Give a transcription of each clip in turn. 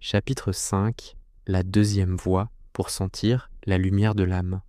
Chapitre 5. La deuxième voie pour sentir la lumière de l'âme.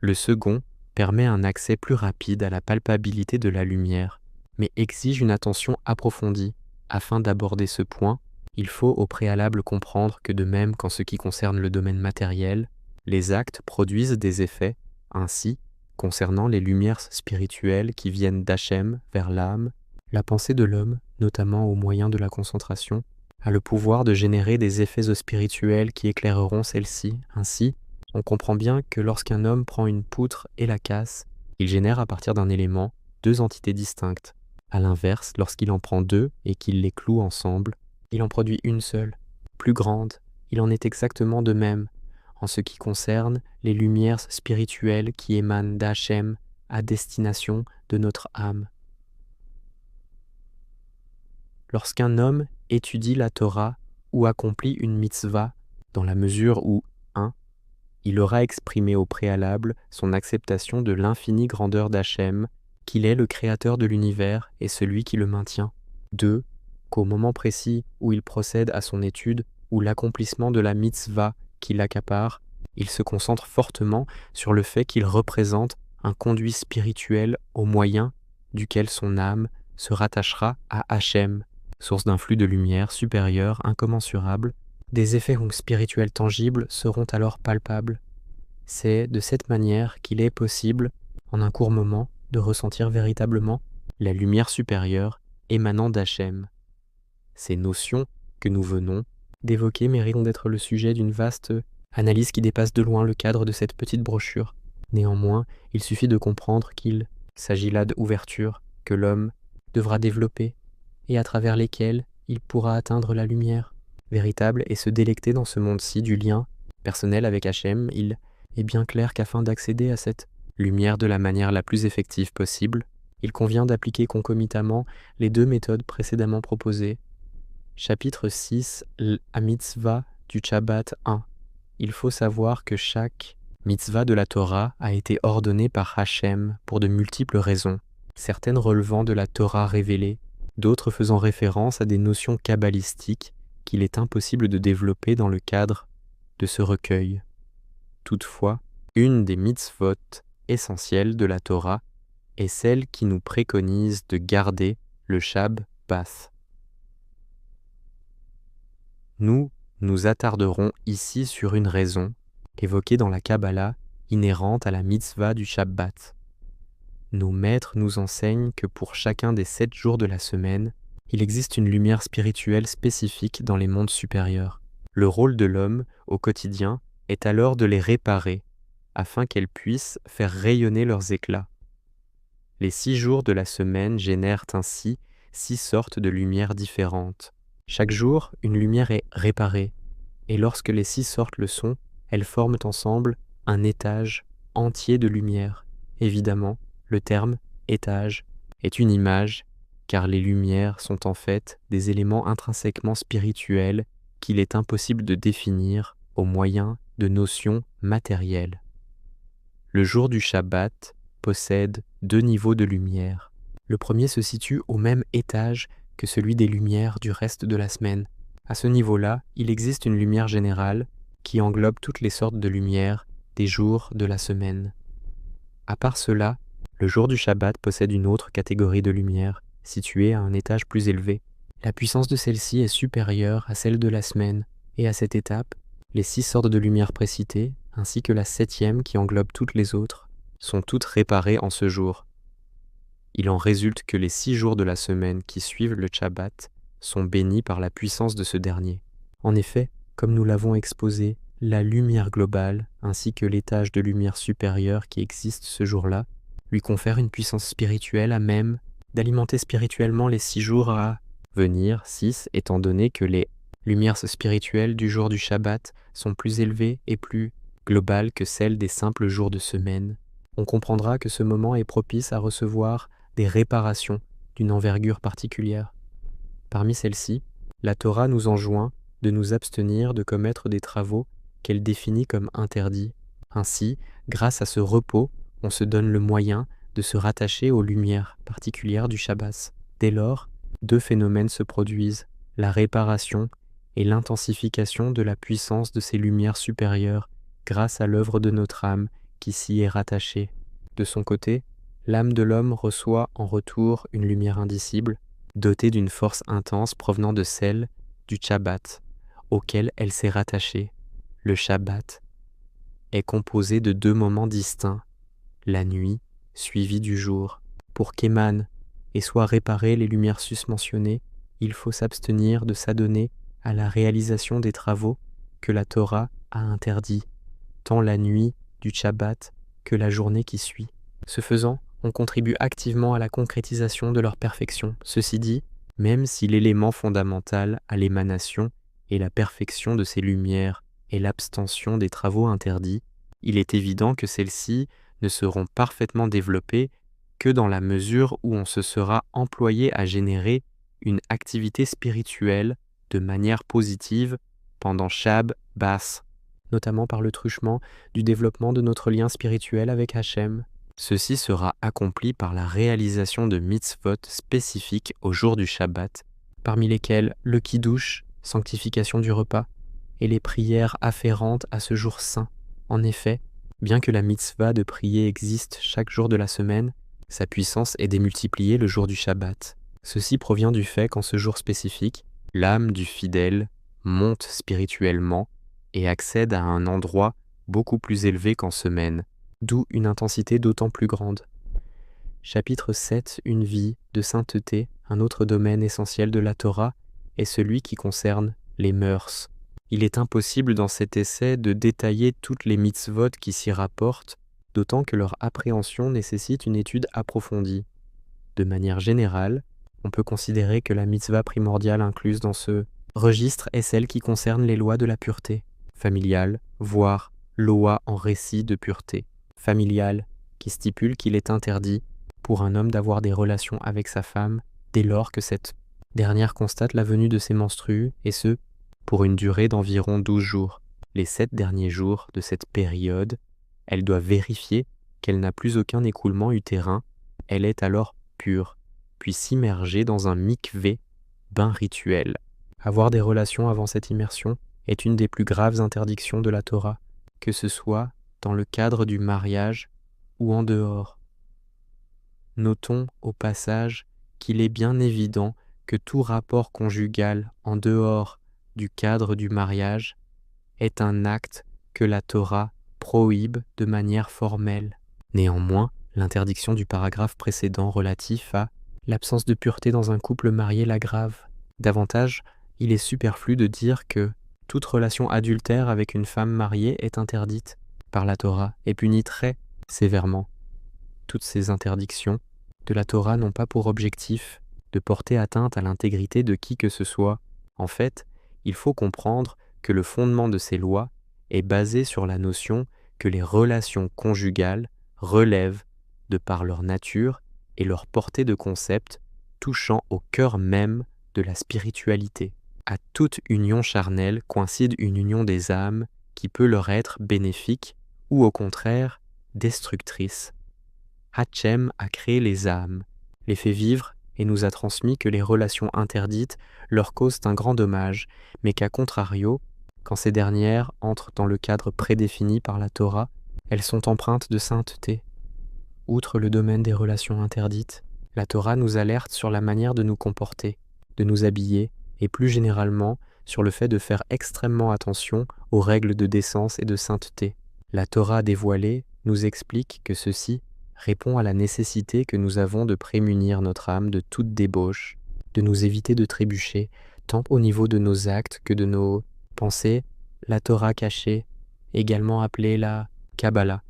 Le second permet un accès plus rapide à la palpabilité de la lumière, mais exige une attention approfondie. Afin d'aborder ce point, il faut au préalable comprendre que de même qu'en ce qui concerne le domaine matériel, les actes produisent des effets. Ainsi, concernant les lumières spirituelles qui viennent d'Hachem vers l'âme, la pensée de l'homme, notamment au moyen de la concentration, a le pouvoir de générer des effets spirituels qui éclaireront celle-ci. Ainsi, on comprend bien que lorsqu'un homme prend une poutre et la casse, il génère à partir d'un élément deux entités distinctes. A l'inverse, lorsqu'il en prend deux et qu'il les cloue ensemble, il en produit une seule, plus grande. Il en est exactement de même en ce qui concerne les lumières spirituelles qui émanent d'Hachem à destination de notre âme. Lorsqu'un homme étudie la Torah ou accomplit une mitzvah, dans la mesure où 1. Il aura exprimé au préalable son acceptation de l'infinie grandeur d'Hachem, qu'il est le créateur de l'univers et celui qui le maintient. 2. Qu'au moment précis où il procède à son étude ou l'accomplissement de la mitzvah qui l'accapare, il se concentre fortement sur le fait qu'il représente un conduit spirituel au moyen duquel son âme se rattachera à Hachem, source d'un flux de lumière supérieur, incommensurable. Des effets spirituels tangibles seront alors palpables. C'est de cette manière qu'il est possible, en un court moment, de ressentir véritablement la lumière supérieure émanant d'Hachem. Ces notions que nous venons d'évoquer méritent d'être le sujet d'une vaste analyse qui dépasse de loin le cadre de cette petite brochure. Néanmoins, il suffit de comprendre qu'il s'agit là d'ouvertures que l'homme devra développer et à travers lesquelles il pourra atteindre la lumière véritable et se délecter dans ce monde-ci du lien personnel avec Hachem. Il est bien clair qu'afin d'accéder à cette lumière de la manière la plus effective possible, il convient d'appliquer concomitamment les deux méthodes précédemment proposées. Chapitre 6, la mitzvah du Shabbat 1. Il faut savoir que chaque mitzvah de la Torah a été ordonnée par Hachem pour de multiples raisons, certaines relevant de la Torah révélée, d'autres faisant référence à des notions kabbalistiques qu'il est impossible de développer dans le cadre de ce recueil. Toutefois, une des mitzvot essentielles de la Torah est celle qui nous préconise de garder le Shabbat. Nous nous attarderons ici sur une raison, évoquée dans la Kabbalah, inhérente à la mitzvah du Shabbat. Nos maîtres nous enseignent que pour chacun des 7 jours de la semaine, il existe une lumière spirituelle spécifique dans les mondes supérieurs. Le rôle de l'homme, au quotidien, est alors de les réparer, afin qu'elles puissent faire rayonner leurs éclats. Les 6 jours de la semaine génèrent ainsi 6 sortes de lumières différentes. Chaque jour, une lumière est réparée, et lorsque les 6 sortes le sont, elles forment ensemble un étage entier de lumière. Évidemment, le terme « étage » est une image, car les lumières sont en fait des éléments intrinsèquement spirituels qu'il est impossible de définir au moyen de notions matérielles. Le jour du Shabbat possède 2 niveaux de lumière. Le premier se situe au même étage que celui des lumières du reste de la semaine. À ce niveau-là, il existe une lumière générale qui englobe toutes les sortes de lumières des jours de la semaine. À part cela, le jour du Shabbat possède une autre catégorie de lumière, située à un étage plus élevé. La puissance de celle-ci est supérieure à celle de la semaine, et à cette étape, les 6 sortes de lumière précitées, ainsi que la 7e qui englobe toutes les autres, sont toutes réparées en ce jour. Il en résulte que les 6 jours de la semaine qui suivent le Shabbat sont bénis par la puissance de ce dernier. En effet, comme nous l'avons exposé, la lumière globale, ainsi que l'étage de lumière supérieure qui existe ce jour-là, lui confère une puissance spirituelle à même d'alimenter spirituellement les 6 jours à venir, 6 étant donné que les lumières spirituelles du jour du Shabbat sont plus élevées et plus globales que celles des simples jours de semaine. On comprendra que ce moment est propice à recevoir des réparations d'une envergure particulière. Parmi celles-ci, la Torah nous enjoint de nous abstenir de commettre des travaux qu'elle définit comme interdits. Ainsi, grâce à ce repos, on se donne le moyen de se rattacher aux lumières particulières du Shabbat. Dès lors, 2 phénomènes se produisent. la réparation et l'intensification de la puissance de ces lumières supérieures grâce à l'œuvre de notre âme qui s'y est rattachée. De son côté, l'âme de l'homme reçoit en retour une lumière indicible, dotée d'une force intense provenant de celle du Shabbat, auquel elle s'est rattachée. Le Shabbat est composé de 2 moments distincts, la nuit suivie du jour. Pour qu'émanent et soient réparées les lumières susmentionnées, il faut s'abstenir de s'adonner à la réalisation des travaux que la Torah a interdits, tant la nuit du Shabbat que la journée qui suit. Ce faisant, on contribue activement à la concrétisation de leur perfection. Ceci dit, même si l'élément fondamental à l'émanation et la perfection de ces lumières est l'abstention des travaux interdits, il est évident que celles-ci ne seront parfaitement développées que dans la mesure où on se sera employé à générer une activité spirituelle de manière positive pendant Shabbat, notamment par le truchement du développement de notre lien spirituel avec Hachem. Ceci sera accompli par la réalisation de mitzvot spécifiques au jour du Shabbat, parmi lesquels le kiddush, sanctification du repas, et les prières afférentes à ce jour saint. En effet, bien que la mitzvah de prier existe chaque jour de la semaine, sa puissance est démultipliée le jour du Shabbat. Ceci provient du fait qu'en ce jour spécifique, l'âme du fidèle monte spirituellement et accède à un endroit beaucoup plus élevé qu'en semaine, d'où une intensité d'autant plus grande. Chapitre 7, une vie de sainteté, un autre domaine essentiel de la Torah, est celui qui concerne les mœurs. Il est impossible dans cet essai de détailler toutes les mitzvot qui s'y rapportent, d'autant que leur appréhension nécessite une étude approfondie. De manière générale, on peut considérer que la mitzvah primordiale incluse dans ce registre est celle qui concerne les lois de la pureté familiale, voire loi en récit de pureté familiale, qui stipule qu'il est interdit pour un homme d'avoir des relations avec sa femme dès lors que cette dernière constate la venue de ses menstrues, et ce, pour une durée d'environ 12 jours. Les 7 derniers jours de cette période, elle doit vérifier qu'elle n'a plus aucun écoulement utérin, elle est alors pure, puis s'immerger dans un mikvé, bain rituel. Avoir des relations avant cette immersion est une des plus graves interdictions de la Torah, que ce soit dans le cadre du mariage ou en dehors. Notons au passage qu'il est bien évident que tout rapport conjugal en dehors du cadre du mariage est un acte que la Torah prohibe de manière formelle. Néanmoins, l'interdiction du paragraphe précédent relatif à l'absence de pureté dans un couple marié l'aggrave. Davantage, il est superflu de dire que toute relation adultère avec une femme mariée est interdite par la Torah et punie très sévèrement. Toutes ces interdictions de la Torah n'ont pas pour objectif de porter atteinte à l'intégrité de qui que ce soit. En fait, il faut comprendre que le fondement de ces lois est basé sur la notion que les relations conjugales relèvent, de par leur nature et leur portée de concept, touchant au cœur même de la spiritualité. À toute union charnelle coïncide une union des âmes qui peut leur être bénéfique ou au contraire destructrice. Hachem a créé les âmes, les fait vivre et nous a transmis que les relations interdites leur causent un grand dommage, mais qu'à contrario, quand ces dernières entrent dans le cadre prédéfini par la Torah, elles sont empreintes de sainteté. Outre le domaine des relations interdites, la Torah nous alerte sur la manière de nous comporter, de nous habiller, et plus généralement sur le fait de faire extrêmement attention aux règles de décence et de sainteté. La Torah dévoilée nous explique que ceci répond à la nécessité que nous avons de prémunir notre âme de toute débauche, de nous éviter de trébucher, tant au niveau de nos actes que de nos pensées. La Torah cachée, également appelée la Kabbalah,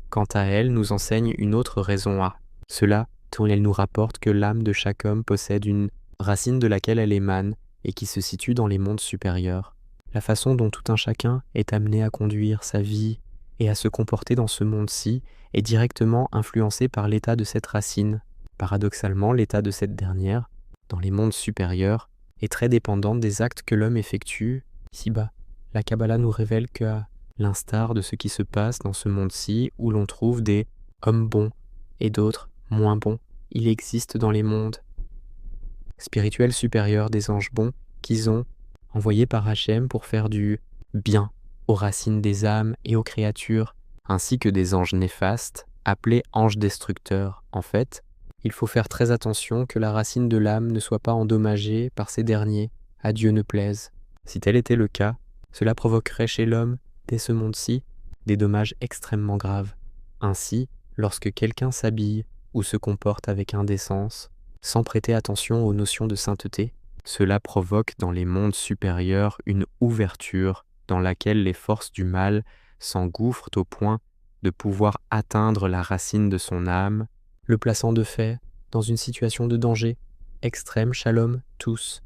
quant à elle, nous enseigne une autre raison à cela, dont elle nous rapporte que l'âme de chaque homme possède une racine de laquelle elle émane et qui se situe dans les mondes supérieurs. La façon dont tout un chacun est amené à conduire sa vie et à se comporter dans ce monde-ci est directement influencée par l'état de cette racine. Paradoxalement, l'état de cette dernière, dans les mondes supérieurs, est très dépendante des actes que l'homme effectue ici-bas. La Kabbalah nous révèle qu'à l'instar de ce qui se passe dans ce monde-ci où l'on trouve des hommes bons et d'autres moins bons, il existe dans les mondes spirituels supérieurs des anges bons qu'ils ont envoyés par Hachem pour faire du bien aux racines des âmes et aux créatures, ainsi que des anges néfastes, appelés anges destructeurs. En fait, il faut faire très attention que la racine de l'âme ne soit pas endommagée par ces derniers, à Dieu ne plaise. Si tel était le cas, cela provoquerait chez l'homme, dès ce monde-ci, des dommages extrêmement graves. Ainsi, lorsque quelqu'un s'habille ou se comporte avec indécence, sans prêter attention aux notions de sainteté, cela provoque dans les mondes supérieurs une ouverture dans laquelle les forces du mal s'engouffrent au point de pouvoir atteindre la racine de son âme, le plaçant de fait dans une situation de danger extrême, shalom, tous.